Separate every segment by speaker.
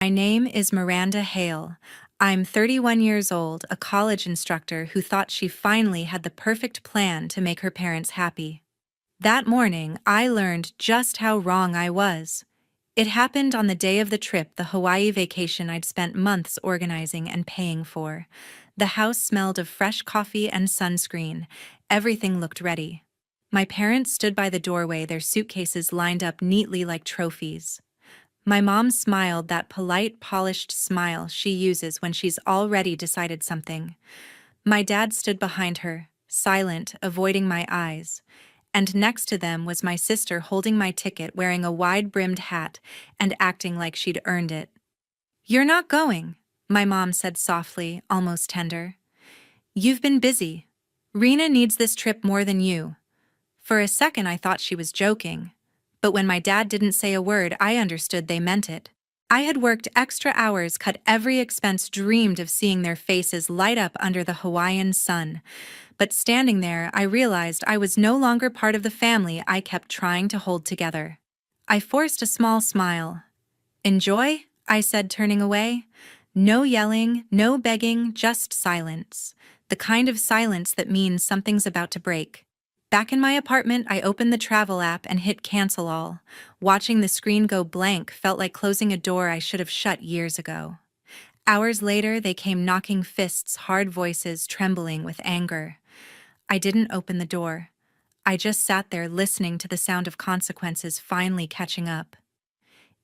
Speaker 1: My name is Miranda Hale. I'm 31 years old, a college instructor who thought she finally had the perfect plan to make her parents happy. That morning, I learned just how wrong I was. It happened on the day of the trip, the Hawaii vacation I'd spent months organizing and paying for. The house smelled of fresh coffee and sunscreen. Everything looked ready. My parents stood by the doorway, their suitcases lined up neatly like trophies. My mom smiled, that polite, polished smile she uses when she's already decided something. My dad stood behind her, silent, avoiding my eyes. And next to them was my sister holding my ticket, wearing a wide-brimmed hat and acting like she'd earned it. "You're not going," my mom said softly, almost tender. "You've been busy. Rena needs this trip more than you." For a second I thought she was joking. But when my dad didn't say a word, I understood they meant it. I had worked extra hours, cut every expense, dreamed of seeing their faces light up under the Hawaiian sun. But standing there, I realized I was no longer part of the family I kept trying to hold together. I forced a small smile. "Enjoy?" I said, turning away. No yelling, no begging, just silence. The kind of silence that means something's about to break. Back in my apartment, I opened the travel app and hit cancel all. Watching the screen go blank felt like closing a door I should have shut years ago. Hours later, they came knocking, fists, hard voices trembling with anger. I didn't open the door. I just sat there listening to the sound of consequences finally catching up.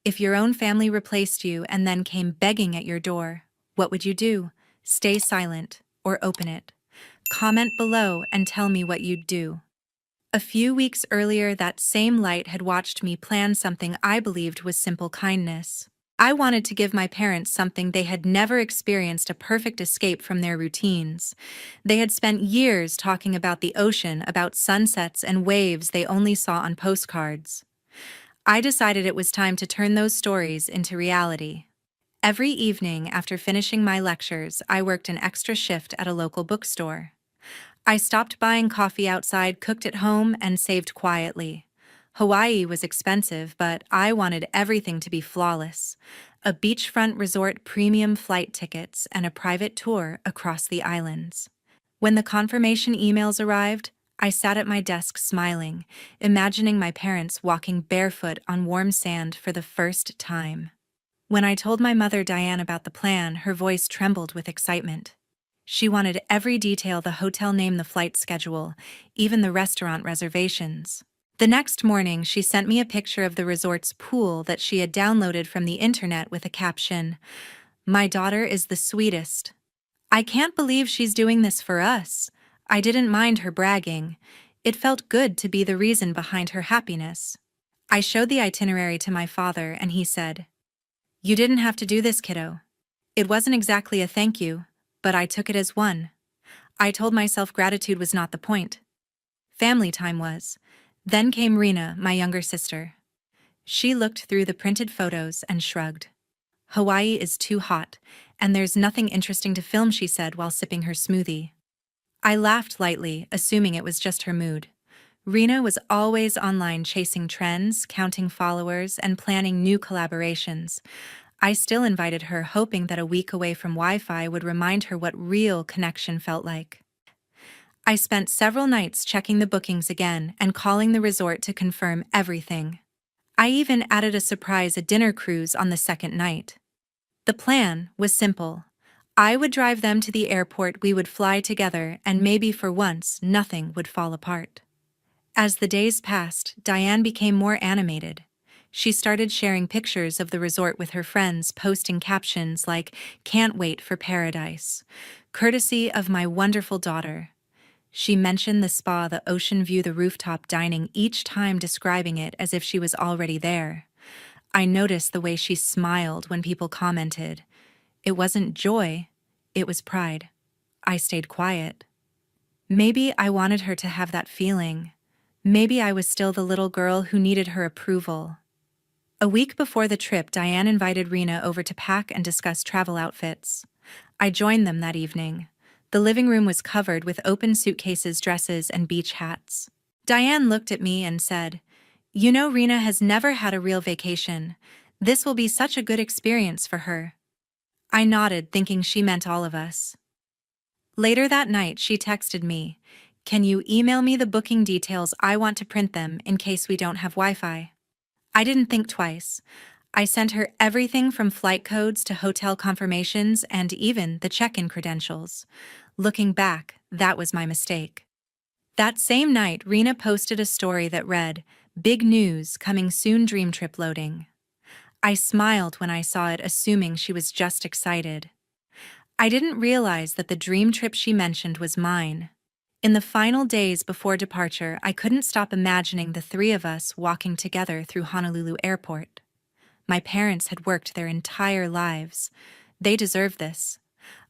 Speaker 1: If your own family replaced you and then came begging at your door, what would you do? Stay silent or open it? Comment below and tell me what you'd do. A few weeks earlier, that same light had watched me plan something I believed was simple kindness. I wanted to give my parents something they had never experienced, a perfect escape from their routines. They had spent years talking about the ocean, about sunsets and waves they only saw on postcards. I decided it was time to turn those stories into reality. Every evening after finishing my lectures, I worked an extra shift at a local bookstore. I stopped buying coffee outside, cooked at home, and saved quietly. Hawaii was expensive, but I wanted everything to be flawless. A beachfront resort, premium flight tickets, and a private tour across the islands. When the confirmation emails arrived, I sat at my desk smiling, imagining my parents walking barefoot on warm sand for the first time. When I told my mother Diane about the plan, her voice trembled with excitement. She wanted every detail: the hotel name, the flight schedule, even the restaurant reservations. The next morning, she sent me a picture of the resort's pool that she had downloaded from the internet with a caption, "My daughter is the sweetest. I can't believe she's doing this for us." I didn't mind her bragging. It felt good to be the reason behind her happiness. I showed the itinerary to my father, and he said, "You didn't have to do this, kiddo." It wasn't exactly a thank you, but I took it as one. I told myself gratitude was not the point. Family time was. Then came Rena, my younger sister. She looked through the printed photos and shrugged. "Hawaii is too hot, and there's nothing interesting to film," she said while sipping her smoothie. I laughed lightly, assuming it was just her mood. Rena was always online, chasing trends, counting followers, and planning new collaborations. I still invited her, hoping that a week away from Wi-Fi would remind her what real connection felt like. I spent several nights checking the bookings again and calling the resort to confirm everything. I even added a surprise, a dinner cruise on the second night. The plan was simple. I would drive them to the airport, we would fly together, and maybe for once, nothing would fall apart. As the days passed, Diane became more animated. She started sharing pictures of the resort with her friends, posting captions like, "Can't wait for paradise," courtesy of my wonderful daughter. She mentioned the spa, the ocean view, the rooftop dining, each time describing it as if she was already there. I noticed the way she smiled when people commented. It wasn't joy, it was pride. I stayed quiet. Maybe I wanted her to have that feeling. Maybe I was still the little girl who needed her approval. A week before the trip, Diane invited Rena over to pack and discuss travel outfits. I joined them that evening. The living room was covered with open suitcases, dresses, and beach hats. Diane looked at me and said, "You know, Rena has never had a real vacation. This will be such a good experience for her. I nodded, thinking she meant all of us. Later that night, she texted me, "Can you email me the booking details? I want to print them in case we don't have Wi-Fi." I didn't think twice. I sent her everything from flight codes to hotel confirmations and even the check-in credentials. Looking back, that was my mistake. That same night, Rena posted a story that read, "Big news, coming soon, dream trip loading." I smiled when I saw it, assuming she was just excited. I didn't realize that the dream trip she mentioned was mine. In the final days before departure, I couldn't stop imagining the three of us walking together through Honolulu Airport. My parents had worked their entire lives. They deserved this.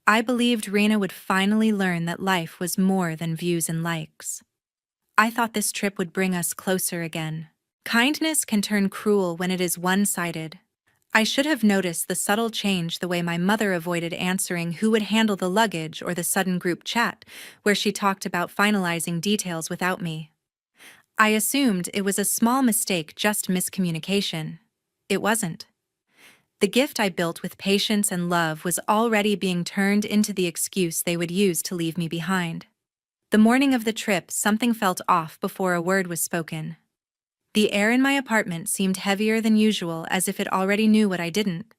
Speaker 1: I believed Rena would finally learn that life was more than views and likes. I thought this trip would bring us closer again. Kindness can turn cruel when it is one-sided. I should have noticed the subtle change, the way my mother avoided answering who would handle the luggage, or the sudden group chat where she talked about finalizing details without me. I assumed it was a small mistake, just miscommunication. It wasn't. The gift I built with patience and love was already being turned into the excuse they would use to leave me behind. The morning of the trip, something felt off before a word was spoken. The air in my apartment seemed heavier than usual, as if it already knew what I didn't.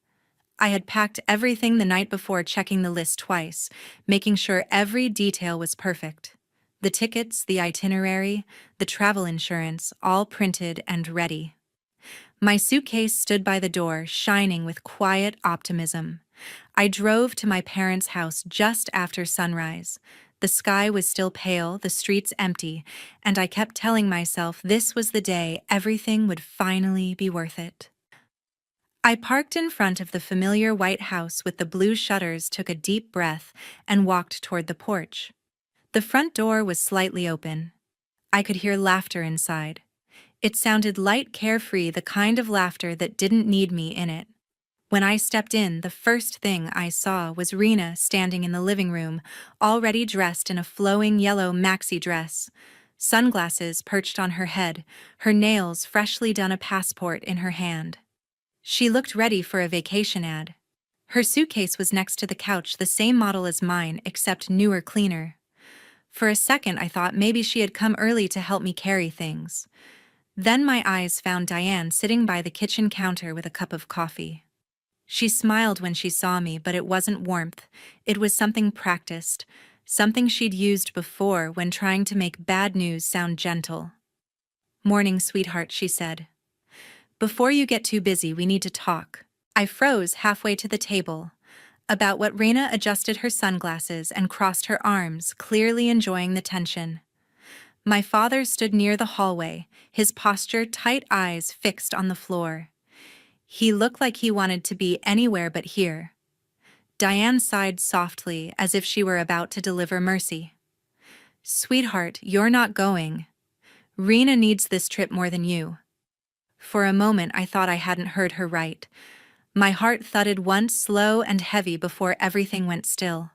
Speaker 1: I had packed everything the night before, checking the list twice, making sure every detail was perfect. The tickets, the itinerary, the travel insurance, all printed and ready. My suitcase stood by the door, shining with quiet optimism. I drove to my parents' house just after sunrise. The sky was still pale, the streets empty, and I kept telling myself this was the day everything would finally be worth it. I parked in front of the familiar white house with the blue shutters, took a deep breath, and walked toward the porch. The front door was slightly open. I could hear laughter inside. It sounded light, carefree, the kind of laughter that didn't need me in it. When I stepped in, the first thing I saw was Rena standing in the living room, already dressed in a flowing yellow maxi dress. Sunglasses perched on her head, her nails freshly done, a passport in her hand. She looked ready for a vacation ad. Her suitcase was next to the couch, the same model as mine, except newer, cleaner. For a second, I thought maybe she had come early to help me carry things. Then my eyes found Diane sitting by the kitchen counter with a cup of coffee. She smiled when she saw me, but it wasn't warmth. It was something practiced, something she'd used before when trying to make bad news sound gentle. "Morning, sweetheart," she said. "Before you get too busy, we need to talk." I froze halfway to the table. About what? Rena adjusted her sunglasses and crossed her arms, clearly enjoying the tension. My father stood near the hallway, his posture tight, eyes fixed on the floor. He looked like he wanted to be anywhere but here. Diane sighed softly, as if she were about to deliver mercy. "Sweetheart, you're not going. Rena needs this trip more than you." For a moment, I thought I hadn't heard her right. My heart thudded once, slow and heavy, before everything went still.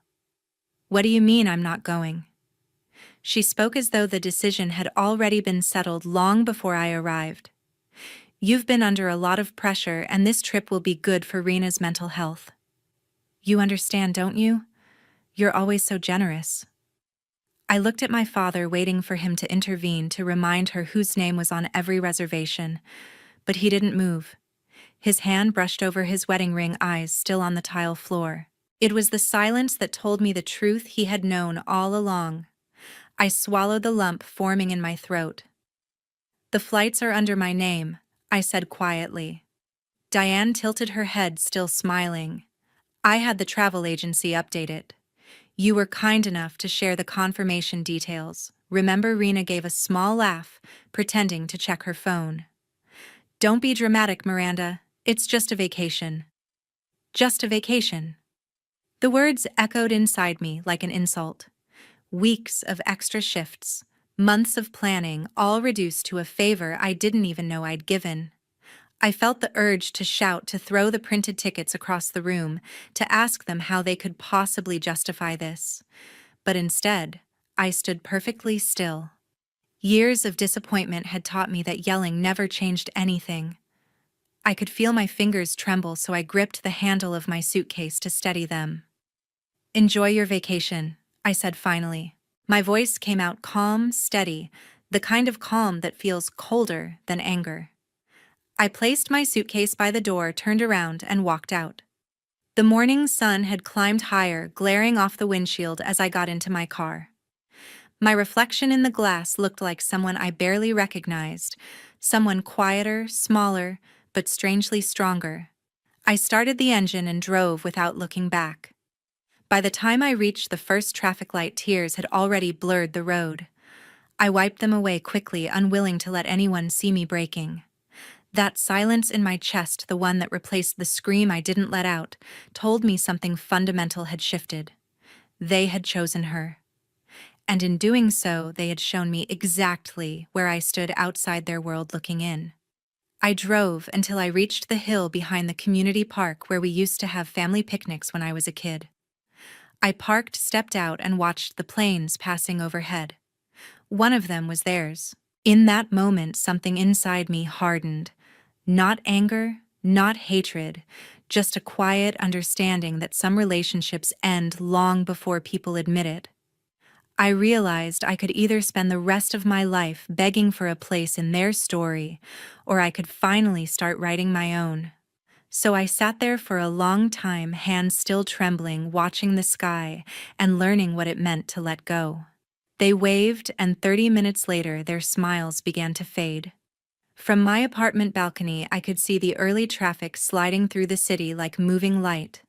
Speaker 1: "What do you mean I'm not going?" She spoke as though the decision had already been settled long before I arrived. "You've been under a lot of pressure, and this trip will be good for Rena's mental health. You understand, don't you? You're always so generous." I looked at my father, waiting for him to intervene, to remind her whose name was on every reservation, but he didn't move. His hand brushed over his wedding ring, eyes still on the tile floor. It was the silence that told me the truth he had known all along. I swallowed the lump forming in my throat. "The flights are under my name," I said quietly. Diane tilted her head, still smiling. "I had the travel agency update it. You were kind enough to share the confirmation details. Remember?" Rena gave a small laugh, pretending to check her phone. "Don't be dramatic, Miranda. It's just a vacation." Just a vacation. The words echoed inside me like an insult. Weeks of extra shifts, months of planning, all reduced to a favor I didn't even know I'd given. I felt the urge to shout, to throw the printed tickets across the room, to ask them how they could possibly justify this. But instead, I stood perfectly still. Years of disappointment had taught me that yelling never changed anything. I could feel my fingers tremble, so I gripped the handle of my suitcase to steady them. "Enjoy your vacation," I said finally. My voice came out calm, steady, the kind of calm that feels colder than anger. I placed my suitcase by the door, turned around, and walked out. The morning sun had climbed higher, glaring off the windshield as I got into my car. My reflection in the glass looked like someone I barely recognized, someone quieter, smaller, but strangely stronger. I started the engine and drove without looking back. By the time I reached the first traffic light, tears had already blurred the road. I wiped them away quickly, unwilling to let anyone see me breaking. That silence in my chest, the one that replaced the scream I didn't let out, told me something fundamental had shifted. They had chosen her. And in doing so, they had shown me exactly where I stood outside their world looking in. I drove until I reached the hill behind the community park where we used to have family picnics when I was a kid. I parked, stepped out, and watched the planes passing overhead. One of them was theirs. In that moment, something inside me hardened. Not anger, not hatred, just a quiet understanding that some relationships end long before people admit it. I realized I could either spend the rest of my life begging for a place in their story, or I could finally start writing my own. So I sat there for a long time, hands still trembling, watching the sky and learning what it meant to let go. They waved, and 30 minutes later, their smiles began to fade. From my apartment balcony, I could see the early traffic sliding through the city like moving light.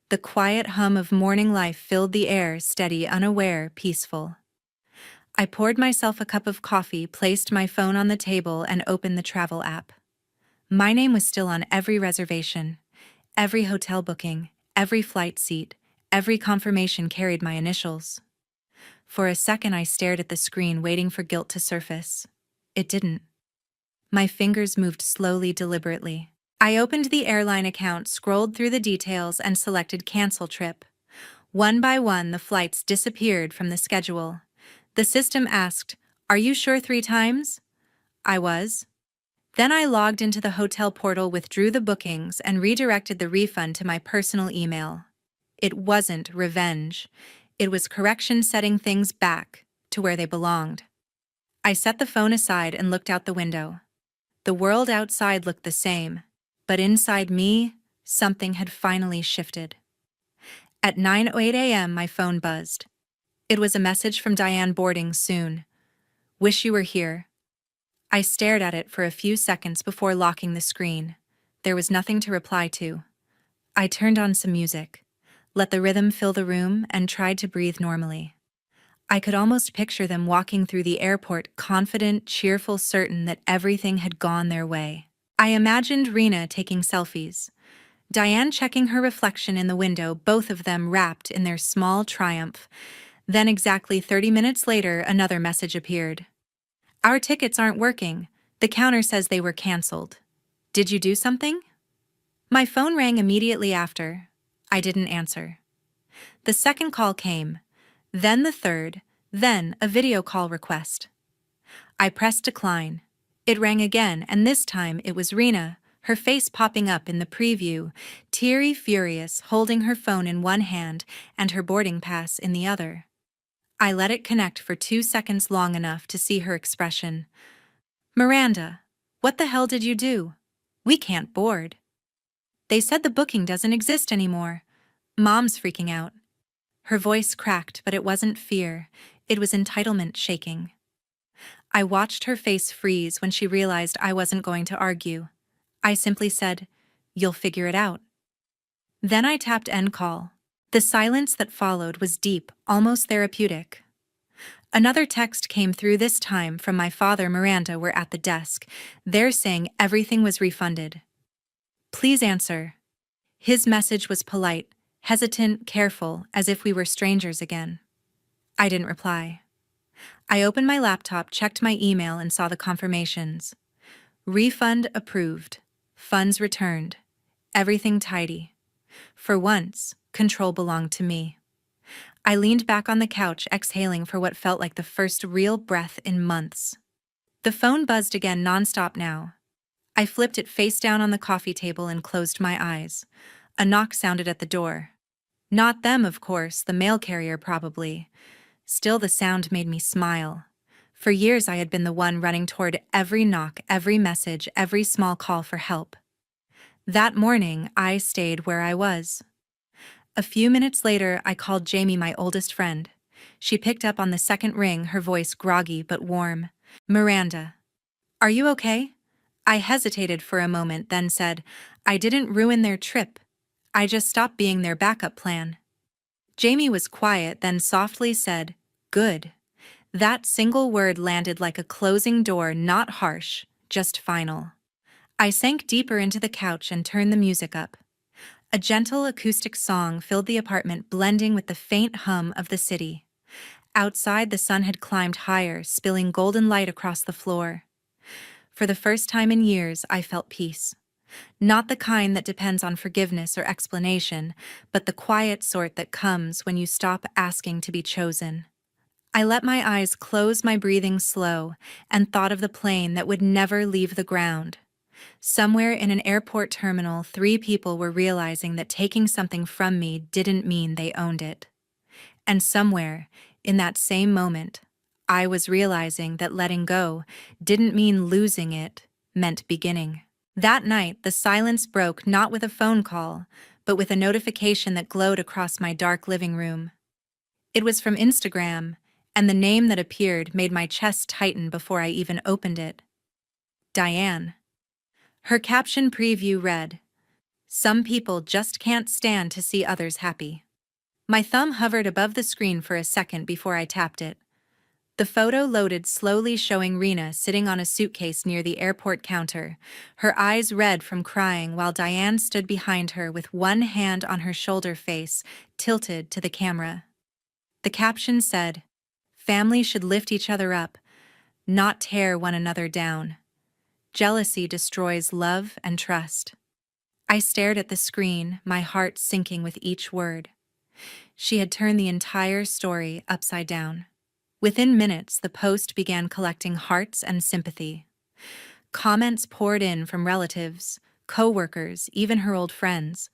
Speaker 1: The quiet hum of morning life filled the air, steady, unaware, peaceful. I poured myself a cup of coffee, placed my phone on the table, and opened the travel app. My name was still on every reservation, every hotel booking, every flight seat, every confirmation carried my initials. For a second I stared at the screen, waiting for guilt to surface. It didn't. My fingers moved slowly, deliberately. I opened the airline account, scrolled through the details, and selected cancel trip. One by one, the flights disappeared from the schedule. The system asked, "Are you sure?" 3 times. I was. Then I logged into the hotel portal, withdrew the bookings, and redirected the refund to my personal email. It wasn't revenge. It was correction, setting things back to where they belonged. I set the phone aside and looked out the window. The world outside looked the same, but inside me, something had finally shifted. At 9:08 a.m., my phone buzzed. It was a message from Diane: "Boarding soon. Wish you were here." I stared at it for a few seconds before locking the screen. There was nothing to reply to. I turned on some music, let the rhythm fill the room, and tried to breathe normally. I could almost picture them walking through the airport, confident, cheerful, certain that everything had gone their way. I imagined Rena taking selfies, Diane checking her reflection in the window, both of them wrapped in their small triumph. Then exactly 30 minutes later, another message appeared. "Our tickets aren't working. The counter says they were canceled. Did you do something?" My phone rang immediately after. I didn't answer. The second call came, then the third, then a video call request. I pressed decline. It rang again, and this time it was Rena, her face popping up in the preview, teary, furious, holding her phone in one hand and her boarding pass in the other. I let it connect for 2 seconds, long enough to see her expression. "Miranda, what the hell did you do? We can't board." "They said the booking doesn't exist anymore. Mom's freaking out." Her voice cracked, but it wasn't fear. It was entitlement shaking. I watched her face freeze when she realized I wasn't going to argue. I simply said, "You'll figure it out." Then I tapped end call. The silence that followed was deep, almost therapeutic. Another text came through, this time from my father. "Miranda, we're at the desk. They're saying everything was refunded. Please answer." His message was polite, hesitant, careful, as if we were strangers again. I didn't reply. I opened my laptop, checked my email, and saw the confirmations. Refund approved. Funds returned. Everything tidy. For once, control belonged to me. I leaned back on the couch, exhaling for what felt like the first real breath in months. The phone buzzed again, nonstop now. I flipped it face down on the coffee table and closed my eyes. A knock sounded at the door. Not them, of course, the mail carrier probably. Still, the sound made me smile. For years I had been the one running toward every knock, every message, every small call for help. That morning, I stayed where I was. A few minutes later, I called Jamie, my oldest friend. She picked up on the second ring, her voice groggy but warm. "Miranda, are you okay?" I hesitated for a moment, then said, "I didn't ruin their trip. I just stopped being their backup plan." Jamie was quiet, then softly said, "Good." That single word landed like a closing door, not harsh, just final. I sank deeper into the couch and turned the music up. A gentle acoustic song filled the apartment, blending with the faint hum of the city. Outside, the sun had climbed higher, spilling golden light across the floor. For the first time in years, I felt peace. Not the kind that depends on forgiveness or explanation, but the quiet sort that comes when you stop asking to be chosen. I let my eyes close, my breathing slow, and thought of the plane that would never leave the ground. Somewhere in an airport terminal, 3 people were realizing that taking something from me didn't mean they owned it. And somewhere, in that same moment, I was realizing that letting go didn't mean losing it, meant beginning. That night, the silence broke not with a phone call, but with a notification that glowed across my dark living room. It was from Instagram, and the name that appeared made my chest tighten before I even opened it. Diane. Her caption preview read, "Some people just can't stand to see others happy." My thumb hovered above the screen for a second before I tapped it. The photo loaded slowly, showing Rena sitting on a suitcase near the airport counter, her eyes red from crying, while Diane stood behind her with one hand on her shoulder, face tilted to the camera. The caption said, "Family should lift each other up, not tear one another down. Jealousy destroys love and trust." I stared at the screen, my heart sinking with each word. She had turned the entire story upside down. Within minutes, the post began collecting hearts and sympathy. Comments poured in from relatives, co-workers, even her old friends.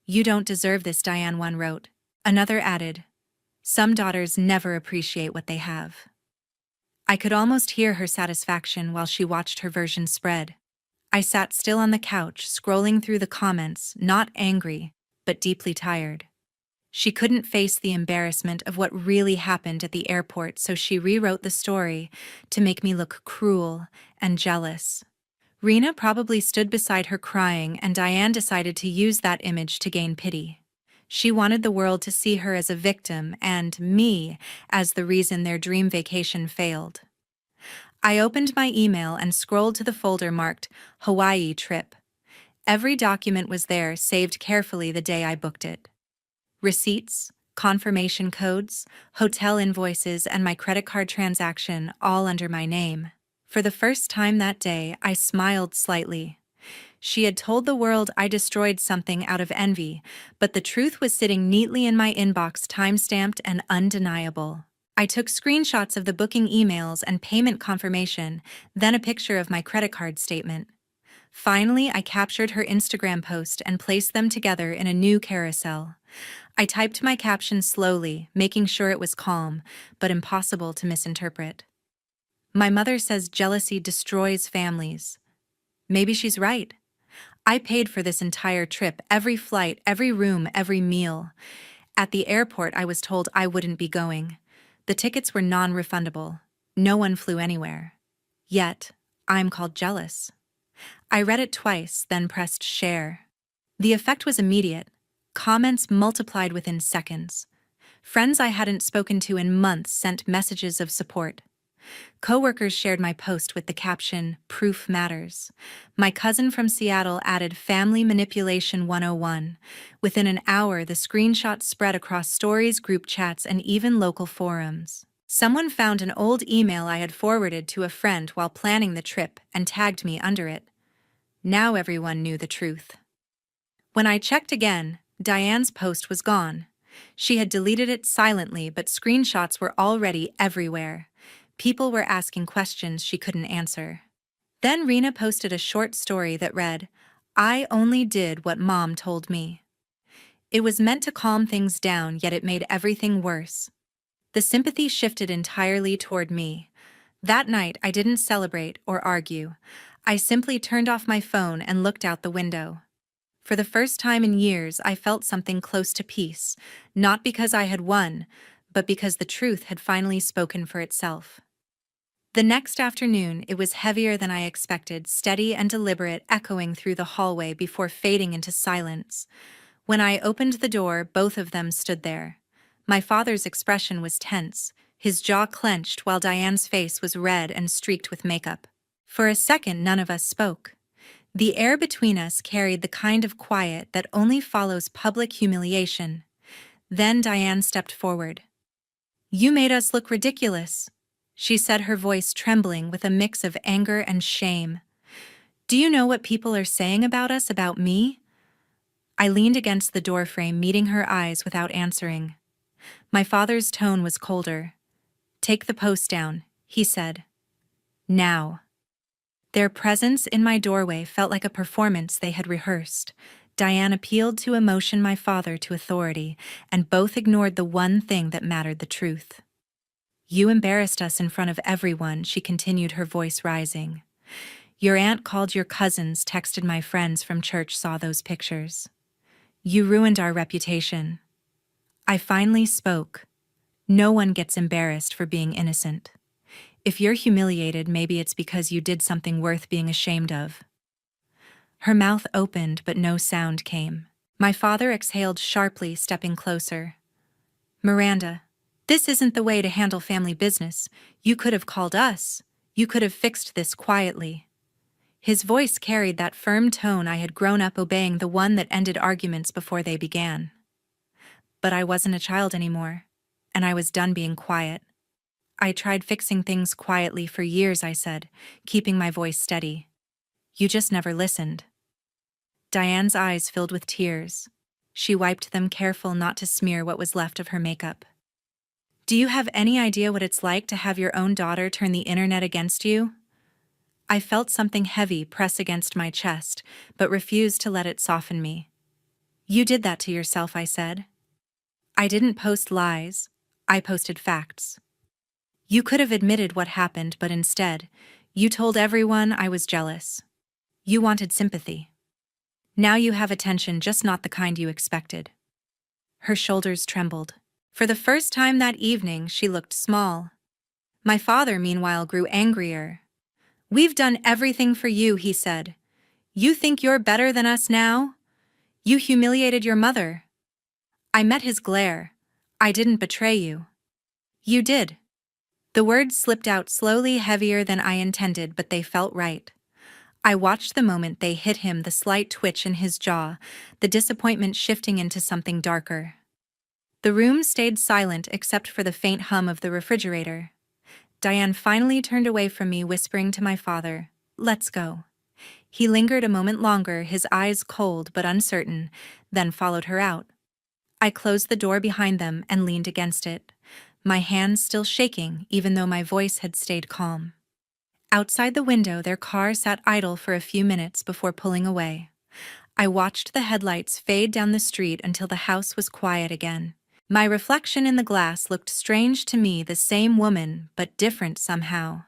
Speaker 1: "You don't deserve this," Diane, one wrote. Another added, "Some daughters never appreciate what they have." I could almost hear her satisfaction while she watched her version spread. I sat still on the couch, scrolling through the comments, not angry, but deeply tired. She couldn't face the embarrassment of what really happened at the airport, so she rewrote the story to make me look cruel and jealous. Rena probably stood beside her crying, and Diane decided to use that image to gain pity. She wanted the world to see her as a victim and me as the reason their dream vacation failed. I opened my email and scrolled to the folder marked Hawaii trip. Every document was there, saved carefully the day I booked it. Receipts, confirmation codes, hotel invoices, and my credit card transaction, all under my name. For the first time that day, I smiled slightly. She had told the world I destroyed something out of envy, but the truth was sitting neatly in my inbox, time-stamped and undeniable. I took screenshots of the booking emails and payment confirmation, then a picture of my credit card statement. Finally, I captured her Instagram post and placed them together in a new carousel. I typed my caption slowly, making sure it was calm, but impossible to misinterpret. "My mother says jealousy destroys families." Maybe she's right. I paid for this entire trip, every flight, every room, every meal. At the airport, I was told I wouldn't be going. The tickets were non-refundable. No one flew anywhere. Yet, I'm called jealous. I read it twice, then pressed share. The effect was immediate. Comments multiplied within seconds. Friends I hadn't spoken to in months sent messages of support. Coworkers shared my post with the caption, "Proof matters." My cousin from Seattle added "Family Manipulation 101." Within an hour, the screenshots spread across stories, group chats, and even local forums. Someone found an old email I had forwarded to a friend while planning the trip and tagged me under it. Now everyone knew the truth. When I checked again, Diane's post was gone. She had deleted it silently, but screenshots were already everywhere. People were asking questions she couldn't answer. Then Rena posted a short story that read, "I only did what Mom told me." It was meant to calm things down, yet it made everything worse. The sympathy shifted entirely toward me. That night, I didn't celebrate or argue. I simply turned off my phone and looked out the window. For the first time in years, I felt something close to peace, not because I had won, but because the truth had finally spoken for itself. The next afternoon, it was heavier than I expected, steady and deliberate, echoing through the hallway before fading into silence. When I opened the door, both of them stood there. My father's expression was tense, his jaw clenched while Diane's face was red and streaked with makeup. For a second, none of us spoke. The air between us carried the kind of quiet that only follows public humiliation. Then Diane stepped forward. "You made us look ridiculous," she said, her voice trembling with a mix of anger and shame. "Do you know what people are saying about us, about me?" I leaned against the doorframe, meeting her eyes without answering. My father's tone was colder. "Take the post down," he said. "Now." Their presence in my doorway felt like a performance they had rehearsed. Diane appealed to emotion, my father to authority, and both ignored the one thing that mattered, the truth. "You embarrassed us in front of everyone," she continued, her voice rising. "Your aunt called your cousins, texted my friends from church, saw those pictures. You ruined our reputation." I finally spoke. "No one gets embarrassed for being innocent. If you're humiliated, maybe it's because you did something worth being ashamed of." Her mouth opened, but no sound came. My father exhaled sharply, stepping closer. "Miranda, this isn't the way to handle family business. You could have called us. You could have fixed this quietly." His voice carried that firm tone I had grown up obeying, the one that ended arguments before they began. But I wasn't a child anymore, and I was done being quiet. "I tried fixing things quietly for years," I said, keeping my voice steady. "You just never listened." Diane's eyes filled with tears. She wiped them, careful not to smear what was left of her makeup. "Do you have any idea what it's like to have your own daughter turn the internet against you?" I felt something heavy press against my chest, but refused to let it soften me. "You did that to yourself," I said. "I didn't post lies. I posted facts. You could have admitted what happened, but instead, you told everyone I was jealous. You wanted sympathy. Now you have attention, just not the kind you expected." Her shoulders trembled. For the first time that evening, she looked small. My father, meanwhile, grew angrier. "We've done everything for you," he said. "You think you're better than us now? You humiliated your mother." I met his glare. "I didn't betray you." "You did." The words slipped out slowly, heavier than I intended, but they felt right. I watched the moment they hit him, the slight twitch in his jaw, the disappointment shifting into something darker. The room stayed silent except for the faint hum of the refrigerator. Diane finally turned away from me, whispering to my father, "Let's go." He lingered a moment longer, his eyes cold but uncertain, then followed her out. I closed the door behind them and leaned against it, my hands still shaking even though my voice had stayed calm. Outside the window, their car sat idle for a few minutes before pulling away. I watched the headlights fade down the street until the house was quiet again. My reflection in the glass looked strange to me, the same woman, but different somehow.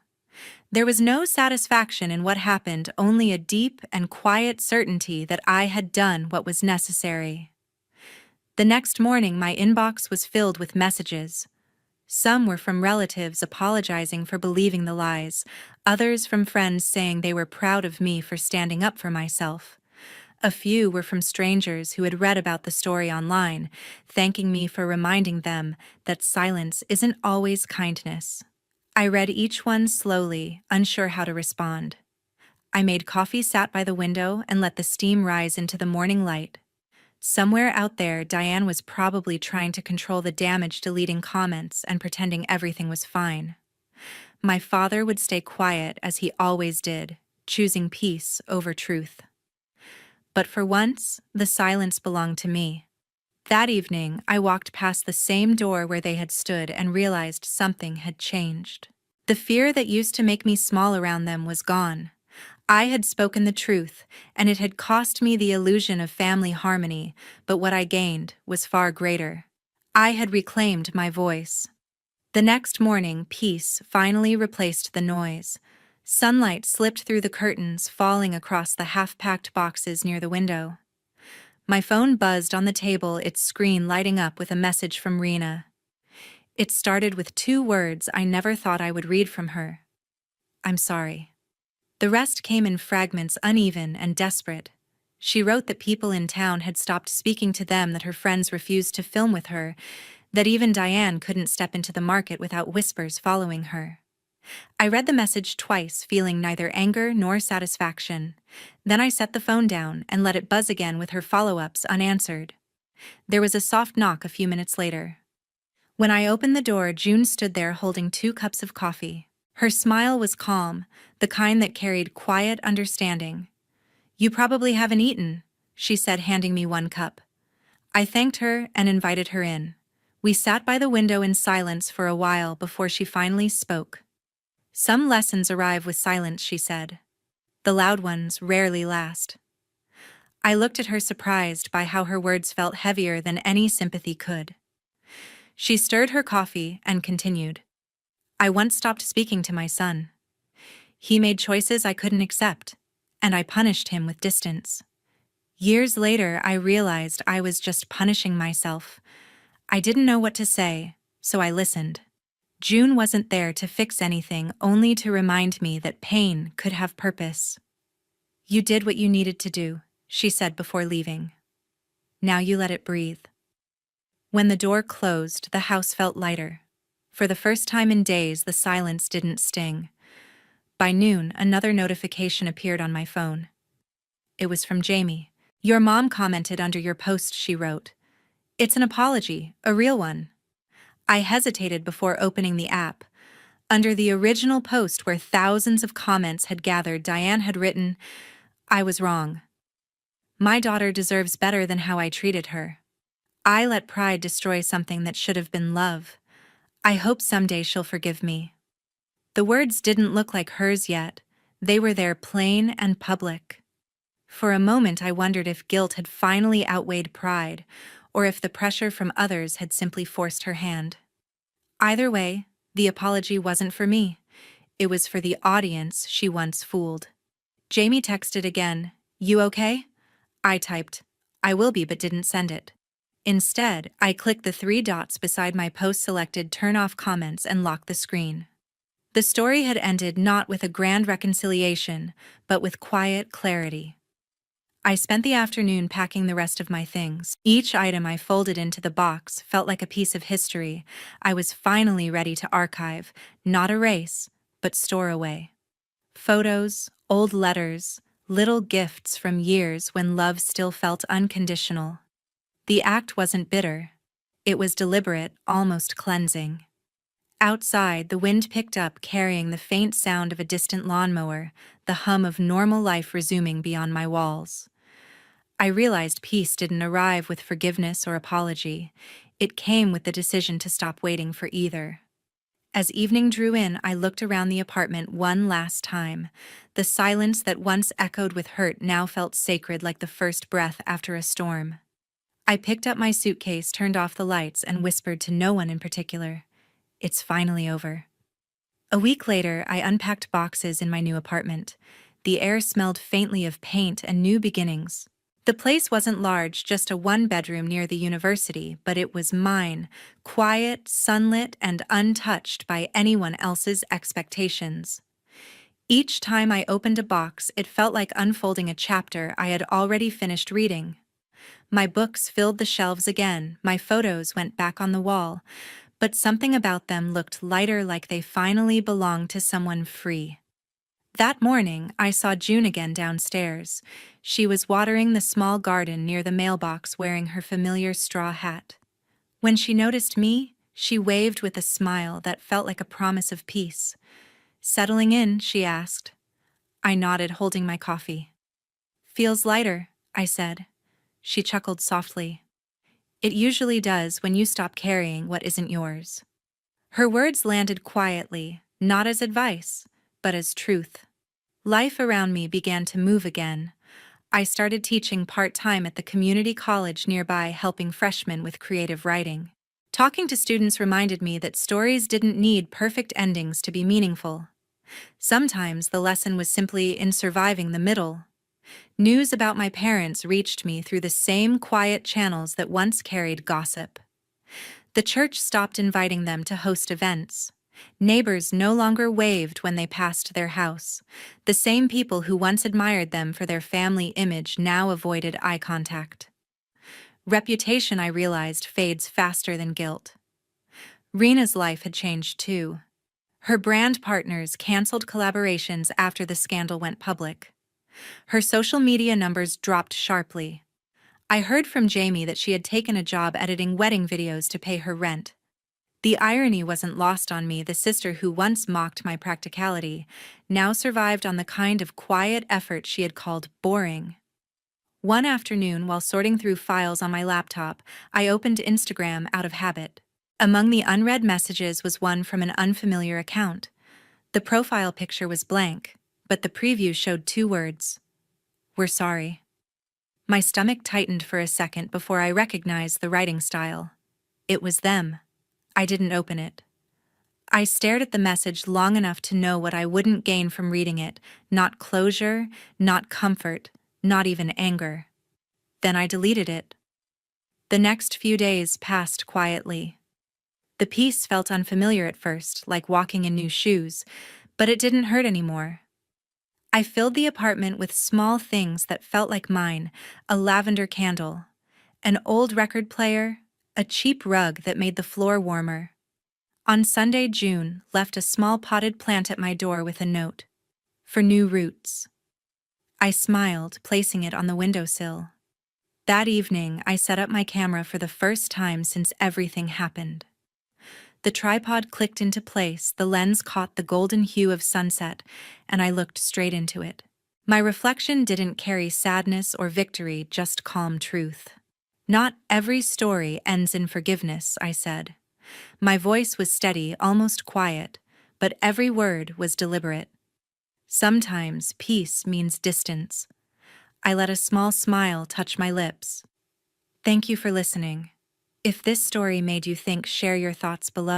Speaker 1: There was no satisfaction in what happened, only a deep and quiet certainty that I had done what was necessary. The next morning, my inbox was filled with messages. Some were from relatives apologizing for believing the lies, others from friends saying they were proud of me for standing up for myself. A few were from strangers who had read about the story online, thanking me for reminding them that silence isn't always kindness. I read each one slowly, unsure how to respond. I made coffee, sat by the window, and let the steam rise into the morning light. Somewhere out there, Diane was probably trying to control the damage, deleting comments and pretending everything was fine. My father would stay quiet as he always did, choosing peace over truth. But for once, the silence belonged to me. That evening, I walked past the same door where they had stood and realized something had changed. The fear that used to make me small around them was gone. I had spoken the truth, and it had cost me the illusion of family harmony, but what I gained was far greater. I had reclaimed my voice. The next morning, peace finally replaced the noise. Sunlight slipped through the curtains, falling across the half-packed boxes near the window. My phone buzzed on the table, its screen lighting up with a message from Rena. It started with 2 words I never thought I would read from her. "I'm sorry." The rest came in fragments, uneven and desperate. She wrote that people in town had stopped speaking to them, that her friends refused to film with her, that even Diane couldn't step into the market without whispers following her. I read the message twice, feeling neither anger nor satisfaction. Then I set the phone down and let it buzz again with her follow-ups unanswered. There was a soft knock a few minutes later. When I opened the door, June stood there holding 2 cups of coffee. Her smile was calm, the kind that carried quiet understanding. "You probably haven't eaten," she said, handing me 1 cup. I thanked her and invited her in. We sat by the window in silence for a while before she finally spoke. "Some lessons arrive with silence," she said. "The loud ones rarely last." I looked at her, surprised by how her words felt heavier than any sympathy could. She stirred her coffee and continued. "I once stopped speaking to my son. He made choices I couldn't accept, and I punished him with distance. Years later, I realized I was just punishing myself. I didn't know what to say, so I listened. June wasn't there to fix anything, only to remind me that pain could have purpose. You did what you needed to do," she said before leaving. "Now you let it breathe." When the door closed, the house felt lighter. For the first time in days, the silence didn't sting. By noon, another notification appeared on my phone. It was from Jamie. "Your mom commented under your post," she wrote. "It's an apology, a real one." I hesitated before opening the app. Under the original post, where thousands of comments had gathered, Diane had written, "I was wrong. My daughter deserves better than how I treated her. I let pride destroy something that should have been love. I hope someday she'll forgive me." The words didn't look like hers yet. They were there, plain and public. For a moment, I wondered if guilt had finally outweighed pride, or if the pressure from others had simply forced her hand. Either way, the apology wasn't for me. It was for the audience she once fooled. Jamie texted again, "You okay?" I typed, "I will be," but didn't send it. Instead, I clicked the 3 dots beside my post, selected Turn Off Comments, and locked the screen. The story had ended not with a grand reconciliation, but with quiet clarity. I spent the afternoon packing the rest of my things. Each item I folded into the box felt like a piece of history I was finally ready to archive, not erase, but store away. Photos, old letters, little gifts from years when love still felt unconditional. The act wasn't bitter. It was deliberate, almost cleansing. Outside, the wind picked up, carrying the faint sound of a distant lawnmower, the hum of normal life resuming beyond my walls. I realized peace didn't arrive with forgiveness or apology. It came with the decision to stop waiting for either. As evening drew in, I looked around the apartment one last time. The silence that once echoed with hurt now felt sacred, like the first breath after a storm. I picked up my suitcase, turned off the lights, and whispered to no one in particular, "It's finally over." A week later, I unpacked boxes in my new apartment. The air smelled faintly of paint and new beginnings. The place wasn't large, just a 1-bedroom near the university, but it was mine, quiet, sunlit, and untouched by anyone else's expectations. Each time I opened a box, it felt like unfolding a chapter I had already finished reading. My books filled the shelves again, my photos went back on the wall, but something about them looked lighter, like they finally belonged to someone free. That morning, I saw June again downstairs. She was watering the small garden near the mailbox, wearing her familiar straw hat. When she noticed me, she waved with a smile that felt like a promise of peace. "Settling in?" she asked. I nodded, holding my coffee. "Feels lighter," I said. She chuckled softly. "It usually does when you stop carrying what isn't yours." Her words landed quietly, not as advice, but as truth. Life around me began to move again. I started teaching part-time at the community college nearby, helping freshmen with creative writing. Talking to students reminded me that stories didn't need perfect endings to be meaningful. Sometimes the lesson was simply in surviving the middle. News about my parents reached me through the same quiet channels that once carried gossip. The church stopped inviting them to host events. Neighbors no longer waved when they passed their house. The same people who once admired them for their family image now avoided eye contact. Reputation, I realized, fades faster than guilt. Rena's life had changed too. Her brand partners canceled collaborations after the scandal went public. Her social media numbers dropped sharply. I heard from Jamie that she had taken a job editing wedding videos to pay her rent. The irony wasn't lost on me. The sister who once mocked my practicality now survived on the kind of quiet effort she had called boring. One afternoon, while sorting through files on my laptop, I opened Instagram out of habit. Among the unread messages was one from an unfamiliar account. The profile picture was blank, but the preview showed 2 words: "We're sorry." My stomach tightened for a second before I recognized the writing style. It was them. I didn't open it. I stared at the message long enough to know what I wouldn't gain from reading it: not closure, not comfort, not even anger. Then I deleted it. The next few days passed quietly. The peace felt unfamiliar at first, like walking in new shoes, but it didn't hurt anymore. I filled the apartment with small things that felt like mine: a lavender candle, an old record player, a cheap rug that made the floor warmer. On Sunday, June left a small potted plant at my door with a note: "For new roots." I smiled, placing it on the windowsill. That evening, I set up my camera for the first time since everything happened. The tripod clicked into place, the lens caught the golden hue of sunset, and I looked straight into it. My reflection didn't carry sadness or victory, just calm truth. "Not every story ends in forgiveness," I said. My voice was steady, almost quiet, but every word was deliberate. "Sometimes peace means distance." I let a small smile touch my lips. Thank you for listening. If this story made you think, share your thoughts below.